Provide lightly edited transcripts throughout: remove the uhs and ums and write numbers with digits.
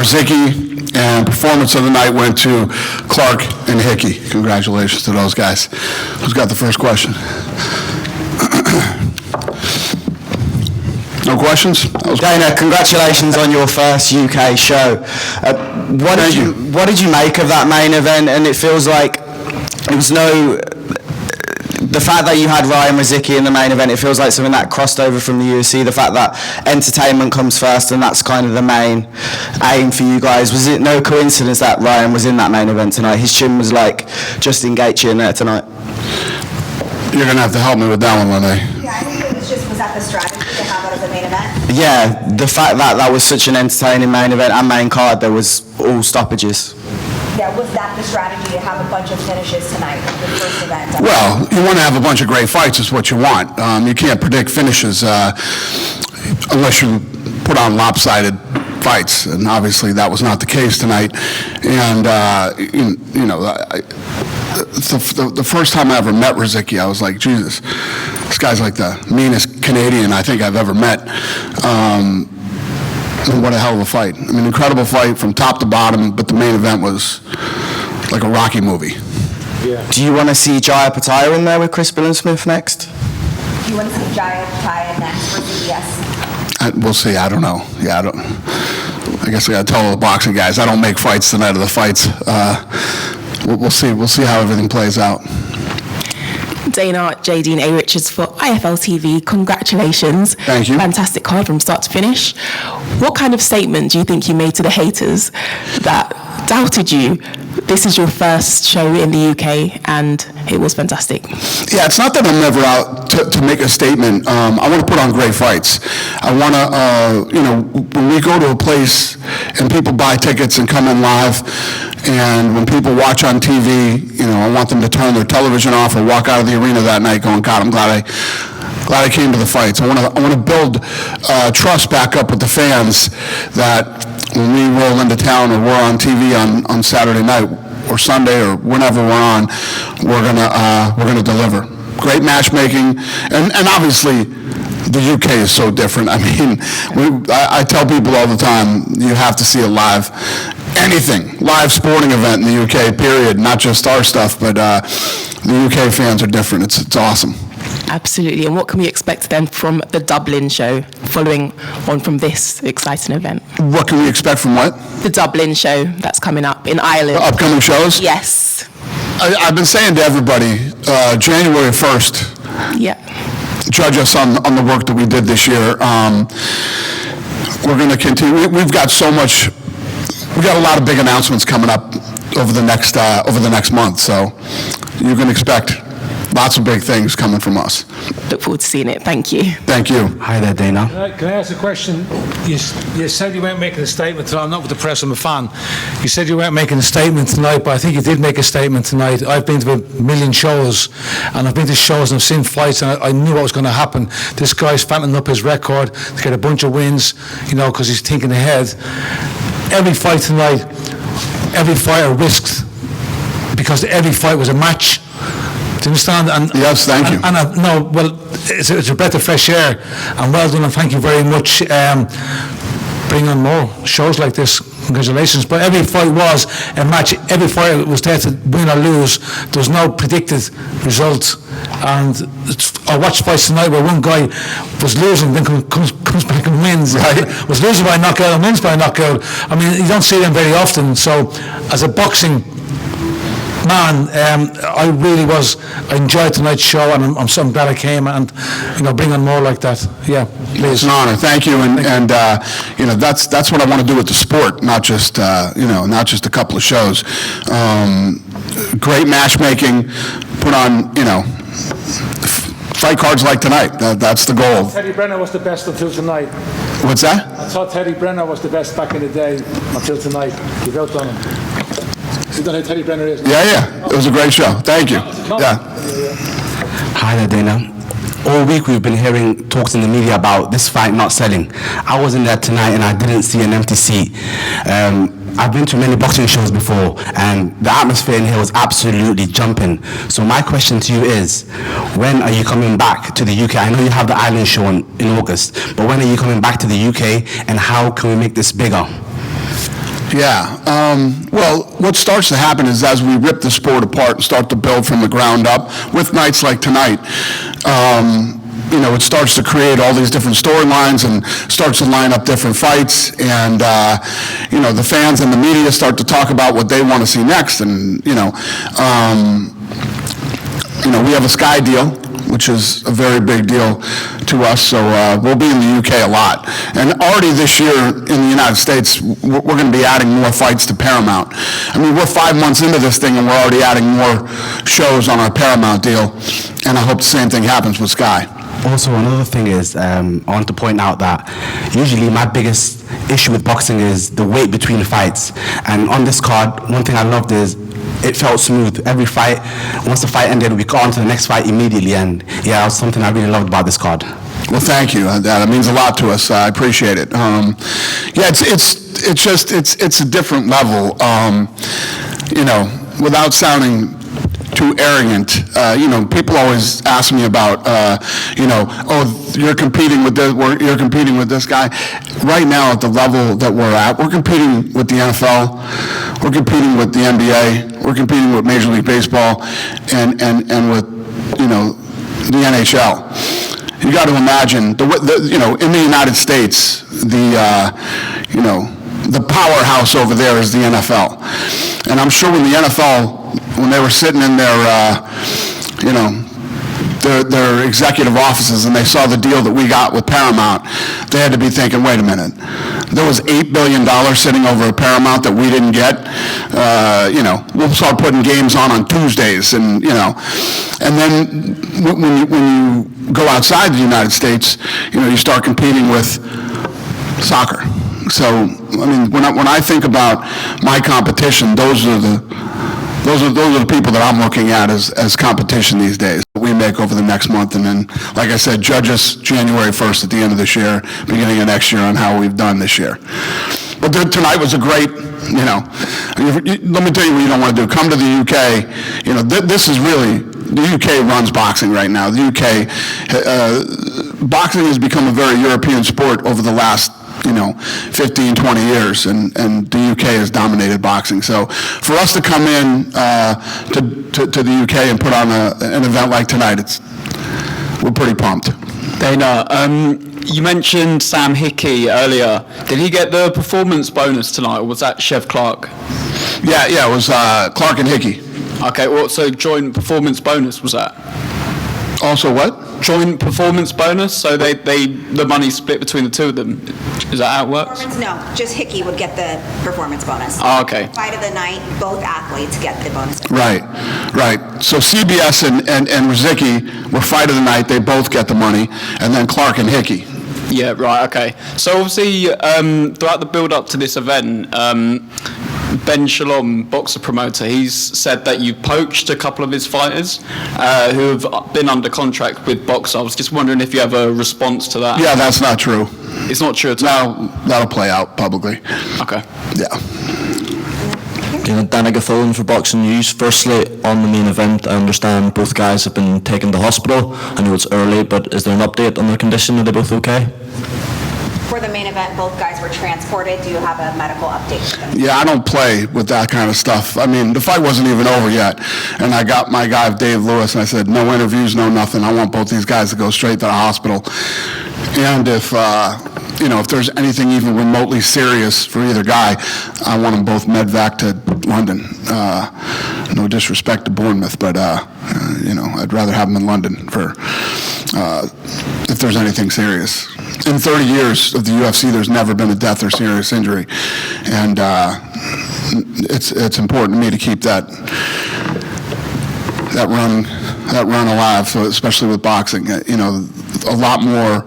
Rozicki, and performance of the night went to Clark and Hickey. Congratulations to those guys. Who's got the first question? No questions? Dana, congratulations on your first UK show. What did you make of that main event? And it feels like it was the fact that you had Ryan Rozicki in the main event, it feels like something that crossed over from the UFC, the fact that entertainment comes first and that's kind of the main aim for you guys. Was it no coincidence that Ryan was in that main event tonight? His chin was like Justin Gaethje in there tonight. You're going to have to help me with that one, Renee. Yeah, I think it was that the strategy to have it as a main event? Yeah, the fact that that was such an entertaining main event and main card, there was all stoppages. Yeah, was that the strategy to have a bunch of finishes tonight, the first event? Well, you want to have a bunch of great fights is what you want. You can't predict finishes unless you put on lopsided fights, and obviously that was not the case tonight. And, the first time I ever met Rozicki, I was like, Jesus, this guy's like the meanest Canadian I think I've ever met. What a hell of a fight. I mean, incredible fight from top to bottom, but the main event was like a Rocky movie. Yeah. Do you want to see Jaya Pataya in there with Chris Billam-Smith next? Do you want to see Jaya Pataya next versus yes? We'll see. I don't know. Yeah, I guess I got to tell all the boxing guys, I don't make fights the night of the fights. We'll see. We'll see how everything plays out. Dana, JD and A. Richards for IFL TV. Congratulations. Thank you. Fantastic card from start to finish. What kind of statement do you think you made to the haters that doubted you? This is your first show in the UK and it was fantastic. Yeah, it's not that I'm never out to make a statement. I want to put on great fights. I want to, when we go to a place and people buy tickets and come in live, and when people watch on TV, I want them to turn their television off or walk out of the arena that night going, God, I'm glad I came to the fights. I want to build trust back up with the fans that when we roll into town or we're on TV on Saturday night or Sunday or whenever we're on, we're gonna deliver. Great matchmaking, and obviously the UK is so different. I mean, I tell people all the time, you have to see it live. Anything, live sporting event in the UK, period, not just our stuff, but the UK fans are different. It's awesome. Absolutely. And what can we expect then from the Dublin show following on from this exciting event? What can we expect from what? The Dublin show that's coming up in Ireland. The upcoming shows? Yes. I've been saying to everybody, January 1st, yeah. Judge us on the work that we did this year. We're going to continue. We've got so much. We've got a lot of big announcements coming up over the next month. So you can expect lots of big things coming from us. Look forward to seeing it. Thank you. Thank you. Hi there, Dana. Can I ask a question? You said you weren't making a statement tonight. I'm not with the press, I'm a fan. You said you weren't making a statement tonight, but I think you did make a statement tonight. I've been to a million shows, and I've been to shows and I've seen fights, and I knew what was going to happen. This guy's fattening up his record to get a bunch of wins, because he's thinking ahead. Every fight tonight, every fighter risked, because every fight was a match. Do you understand? And, yes, thank you. It's a breath of fresh air, and well done, and thank you very much. Bring on more shows like this. Congratulations. But every fight was a match. Every fight was there to win or lose. There was no predicted result. And I watched fights tonight where one guy was losing, then comes back and wins. Right. Was losing by a knockout and wins by a knockout. I mean, you don't see them very often. So, as a boxing man, I enjoyed tonight's show, and I'm glad I came, and bring on more like that. Yeah, please. It's an honor. Thank you, and that's what I want to do with the sport, not just a couple of shows. Great matchmaking, put on fight cards like tonight. That's the goal. Teddy Brenner was the best until tonight. What's that? I thought Teddy Brenner was the best back in the day until tonight. You've outdone him. You don't know who Teddy Brenner is? Yeah. It was a great show. Thank you. Yeah. Hi there, Dana. All week we've been hearing talks in the media about this fight not selling. I was in there tonight and I didn't see an empty seat. I've been to many boxing shows before, and the atmosphere in here was absolutely jumping. So my question to you is, when are you coming back to the UK? I know you have the Ireland show in August, but when are you coming back to the UK, and how can we make this bigger? Yeah. Well, what starts to happen is as we rip the sport apart and start to build from the ground up, with nights like tonight, it starts to create all these different storylines and starts to line up different fights, and the fans and the media start to talk about what they want to see next, and we have a Sky deal, which is a very big deal to us, so we'll be in the UK a lot. And already this year in the United States, we're going to be adding more fights to Paramount. I mean, we're 5 months into this thing, and we're already adding more shows on our Paramount deal, and I hope the same thing happens with Sky. Also, another thing is, I want to point out that usually my biggest issue with boxing is the wait between fights. And on this card, one thing I loved is it felt smooth. Every fight, once the fight ended, we got on to the next fight immediately. And yeah, that was something I really loved about this card. Well, thank you. That means a lot to us. I appreciate it. It's a different level. Without sounding too arrogant, people always ask me about, you're competing with this, you're competing with this guy. Right now, at the level that we're at, we're competing with the NFL, we're competing with the NBA, we're competing with Major League Baseball, and with, the NHL. You got to imagine, in the United States, the powerhouse over there is the NFL. And I'm sure when the NFL, when they were sitting in their executive offices and they saw the deal that we got with Paramount, they had to be thinking, wait a minute, there was $8 billion sitting over at Paramount that we didn't get. We'll start putting games on Tuesdays, and then when you go outside the United States, you start competing with soccer. So, I mean, when I think about my competition, those are the people that I'm looking at as competition these days. We make over the next month, and then, like I said, judge us January 1st at the end of this year, beginning of next year, on how we've done this year. But tonight was a great, let me tell you what you don't want to do. Come to the UK. This is really, the UK runs boxing right now. The UK, boxing has become a very European sport over the last 15, 20 years, and the UK has dominated boxing. So for us to come in to the UK and put on an event like tonight, we're pretty pumped. Dana, you mentioned Sam Hickey earlier. Did he get the performance bonus tonight, or was that Chev Clark? Yeah, it was Clark and Hickey. Okay, so joint performance bonus was that? Also what? Joint performance bonus, so the money split between the two of them. Is that how it works? No, just Hickey would get the performance bonus. Oh, okay. Fight of the night, both athletes get the bonus. Right. So CBS and Rozicki were fight of the night. They both get the money, and then Clark and Hickey. Yeah, right, okay. So obviously, throughout the build-up to this event, Ben Shalom, boxer promoter, he's said that you poached a couple of his fighters who have been under contract with Boxer. I was just wondering if you have a response to that. Yeah, that's not true. It's not true at all? No, that'll play out publicly. Okay. Yeah. Danica Fulham for Boxing News. Firstly, on the main event, I understand both guys have been taken to hospital. I know it's early, but is there an update on their condition? Are they both okay? For the main event, both guys were transported. Do you have a medical update for them? Yeah, I don't play with that kind of stuff. I mean, the fight wasn't even over yet. And I got my guy, Dave Lewis, and I said, no interviews, no nothing. I want both these guys to go straight to the hospital. And if there's anything even remotely serious for either guy, I want them both medvac to London. No disrespect to Bournemouth, but, I'd rather have them in London for if there's anything serious. In 30 years of the UFC, there's never been a death or serious injury, and it's important to me to keep that run alive. So especially with boxing, a lot more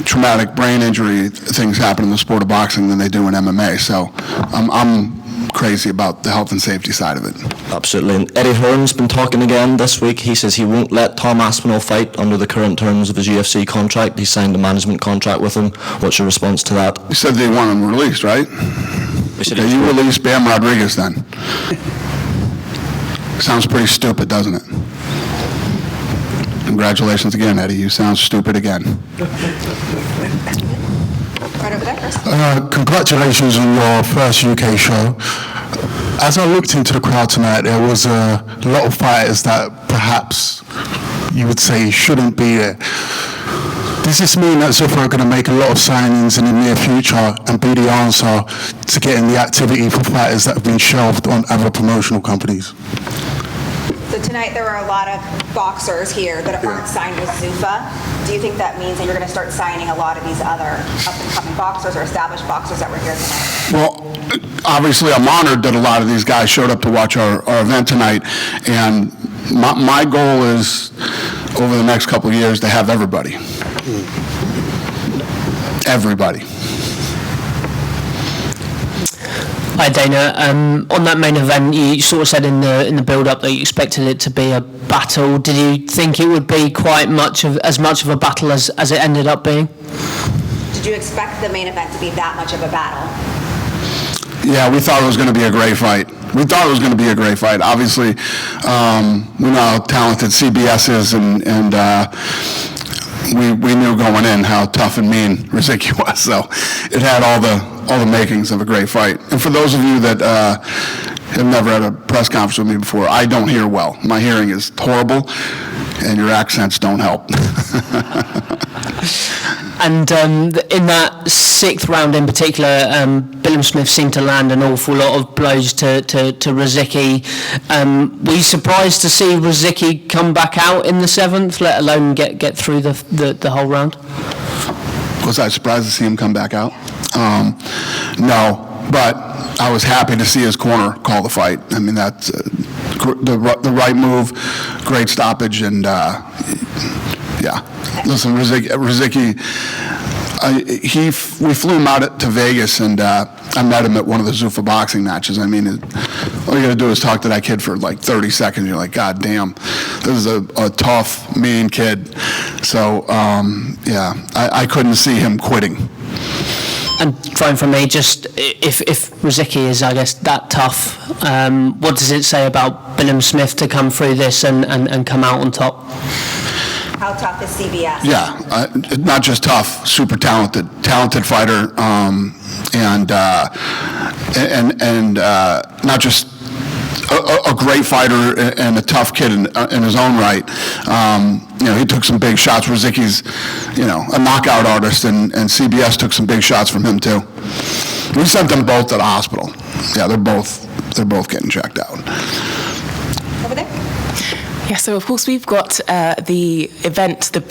traumatic brain injury things happen in the sport of boxing than they do in MMA. So I'm crazy about the health and safety side of it. Absolutely. And Eddie Hearn's been talking again this week. He says he won't let Tom Aspinall fight under the current terms of his UFC contract. He signed a management contract with him. What's your response to that? You said they want him released, right? Okay, you release Bam Rodriguez then. Sounds pretty stupid, doesn't it? Congratulations again, Eddie. You sound stupid again. Right over there, Chris. Congratulations on your first UK show. As I looked into the crowd tonight, there was a lot of fighters that perhaps you would say shouldn't be there. Does this mean that Zuffa are going to make a lot of signings in the near future and be the answer to getting the activity for fighters that have been shelved on other promotional companies? So tonight there were a lot of boxers here that aren't signed with Zuffa. Do you think that means that you're going to start signing a lot of these other up-and-coming boxers or established boxers that were here tonight? Well, obviously I'm honored that a lot of these guys showed up to watch our event tonight, and my goal is over the next couple of years to have everybody. Everybody. Hi Dana. On that main event, you sort of said in the build-up that you expected it to be a battle. Did you think it would be as much of a battle as it ended up being? Did you expect the main event to be that much of a battle? Yeah, we thought it was going to be a great fight. Obviously, we know how talented CBS is, and we knew going in how tough and mean Rozicki was. So it had all the makings of a great fight. And for those of you that have never had a press conference with me before, I don't hear well. My hearing is horrible, and your accents don't help. And in that sixth round in particular, Billam-Smith seemed to land an awful lot of blows to Rozicki. Were you surprised to see Rozicki come back out in the seventh, let alone get through the whole round? Was I surprised to see him come back out? No, but I was happy to see his corner call the fight. I mean, that's the right move, great stoppage, and yeah. Listen, Rozicki, we flew him out to Vegas, and I met him at one of the Zuffa Boxing matches. I mean, all you got to do is talk to that kid for like 30 seconds. You're like, God damn, this is a tough, mean kid. So, yeah, I couldn't see him quitting. And trying from me, just if Rozicki is, I guess, that tough, what does it say about Billam-Smith to come through this and come out on top? How tough is CBS? Yeah, not just tough, super talented fighter, and not just a great fighter and a tough kid in his own right. He took some big shots. Rozicki's, a knockout artist, and CBS took some big shots from him too. We sent them both to the hospital. Yeah, they're both getting checked out. Over there. Yeah, so of course we've got the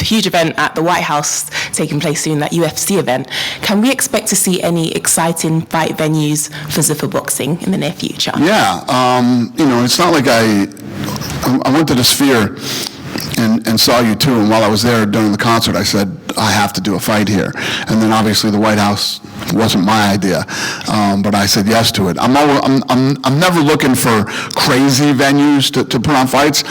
huge event at the White House taking place soon, that UFC event. Can we expect to see any exciting fight venues for Zuffa Boxing in the near future? Yeah, it's not like I went to the Sphere and saw you too, and while I was there during the concert, I said, I have to do a fight here. And then obviously the White House wasn't my idea, but I said yes to it. I'm never looking for crazy venues to put on fights.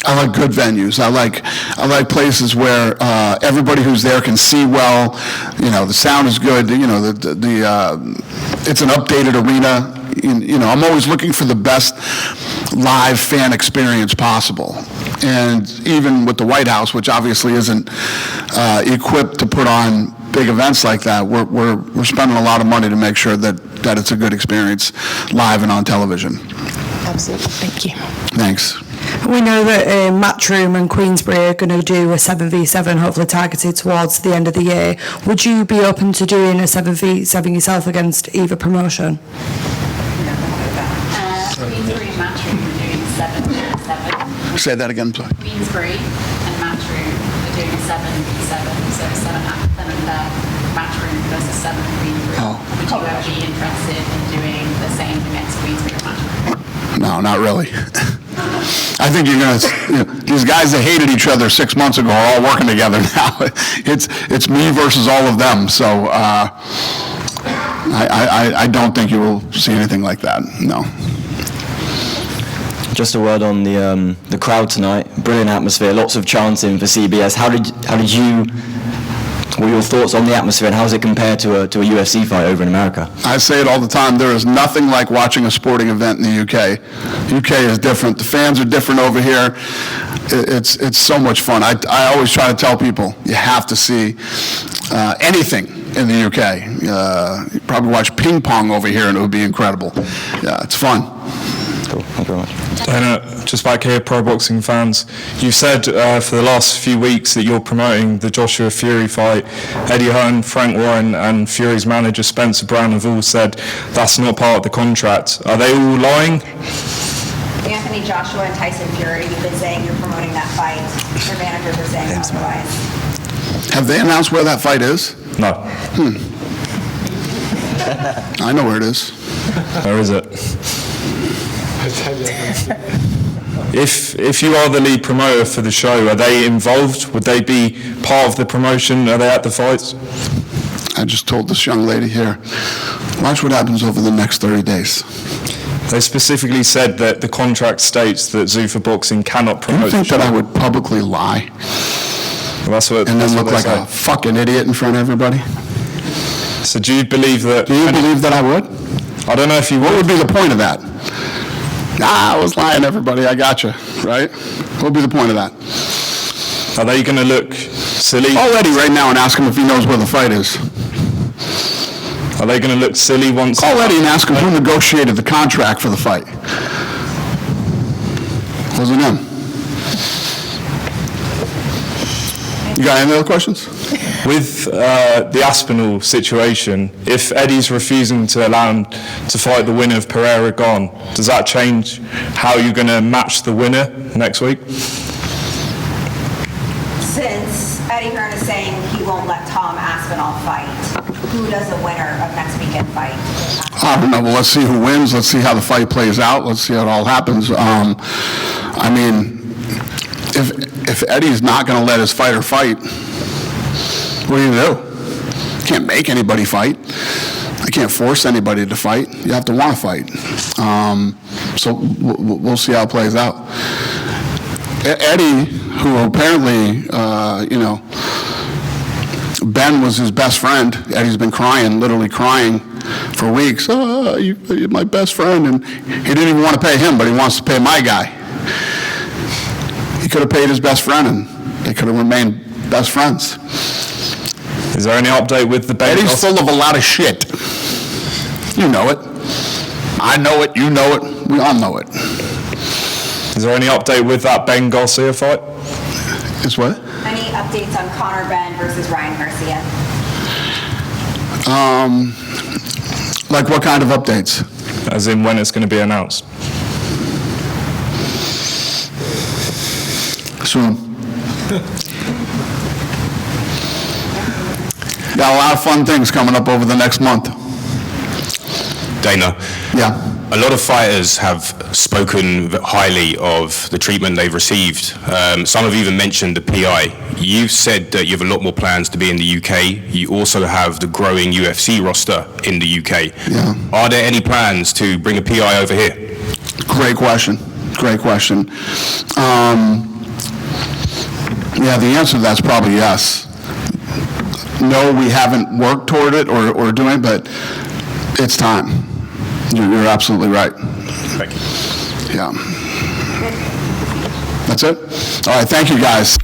I like good venues. I like places where everybody who's there can see well. The sound is good. It's an updated arena. I'm always looking for the best live fan experience possible. And even with the White House, which obviously isn't equipped to put on big events like that, we're spending a lot of money to make sure that it's a good experience live and on television. Absolutely. Thank you. Thanks. We know that Matchroom and Queensbury are going to do a 7v7, hopefully targeted towards the end of the year. Would you be open to doing a 7v7 yourself against either promotion? Queensbury and Matchroom are doing 7v7. Say that again, please. Queensbury and Matchroom are doing a 7v7, so 7 at them and Matchroom versus 7 at Queensbury. Oh. Would you ever be interested in doing the same against Queensbury or Matchroom? No, not really. I think you're going to, these guys that hated each other 6 months ago are all working together now. It's me versus all of them. So I don't think you will see anything like that. No. Just a word on the crowd tonight. Brilliant atmosphere, lots of chanting for CBS. How did you? What were your thoughts on the atmosphere, and how does it compare to a UFC fight over in America? I say it all the time. There is nothing like watching a sporting event in the UK. UK is different. The fans are different over here. It's so much fun. I always try to tell people you have to see anything in the UK. You probably watch ping pong over here, and it would be incredible. Yeah, it's fun. Cool. Thank you very much. And just back here, pro boxing fans, you've said for the last few weeks that you're promoting the Joshua Fury fight. Eddie Hearn, Frank Warren, and Fury's manager Spencer Brown have all said that's not part of the contract. Are they all lying? Anthony Joshua and Tyson Fury, you've been saying you're promoting that fight. Your managers are saying otherwise. Have they announced where that fight is? No. I know where it is. Where is it? If you are the lead promoter for the show, are they involved? Would they be part of the promotion? Are they at the fights? I just told this young lady here, watch what happens over the next 30 days. They specifically said that the contract states that Zuffa Boxing cannot promote. You think that I would publicly lie? Well, that's what. And that's then what look they like say. a fucking idiot in front of everybody? So do you believe that? Do you believe that I would? I don't know if you What would. would be the point of that? I was lying, everybody. I got you, right? What would be the point of that? Are they going to look silly? Already right now and ask him if he knows where the fight is. Are they going to look silly once? Call Eddie and ask him who negotiated the contract for the fight. Wasn't him. You got any other questions? With the Aspinall situation, if Eddie's refusing to allow him to fight the winner of Pereira Gone, does that change how you're going to match the winner next week? Since Eddie Hearn is saying he won't let Tom Aspinall fight, who does the winner of next weekend fight? I don't know. Well, let's see who wins. Let's see how the fight plays out. Let's see how it all happens. I mean, if Eddie's not going to let his fighter fight, what are you going to do? You can't make anybody fight. I can't force anybody to fight. You have to want to fight. So we'll see how it plays out. Eddie, who apparently, Ben was his best friend. Eddie's been crying, literally crying for weeks. Oh, you're my best friend. And he didn't even want to pay him, but he wants to pay my guy. He could have paid his best friend, and they could have remained best friends. Is there any update with the Ben? Eddie's full of a lot of shit. You know it. I know it. You know it. We all know it. Is there any update with that Ben Garcia fight? Is what? Any updates on Conor Ben versus Ryan Garcia? Like what kind of updates? As in when it's going to be announced? Soon. Got a lot of fun things coming up over the next month. Dana, Yeah. a lot of fighters have spoken highly of the treatment they've received. Some have even mentioned the PI. You've said that you have a lot more plans to be in the UK. You also have the growing UFC roster in the UK. Yeah. Are there any plans to bring a PI over here? Great question. Great question. Yeah, the answer to that's probably yes. No, we haven't worked toward it or doing it, but it's time. You're absolutely right. Thank you. Yeah. That's it? All right, thank you, guys.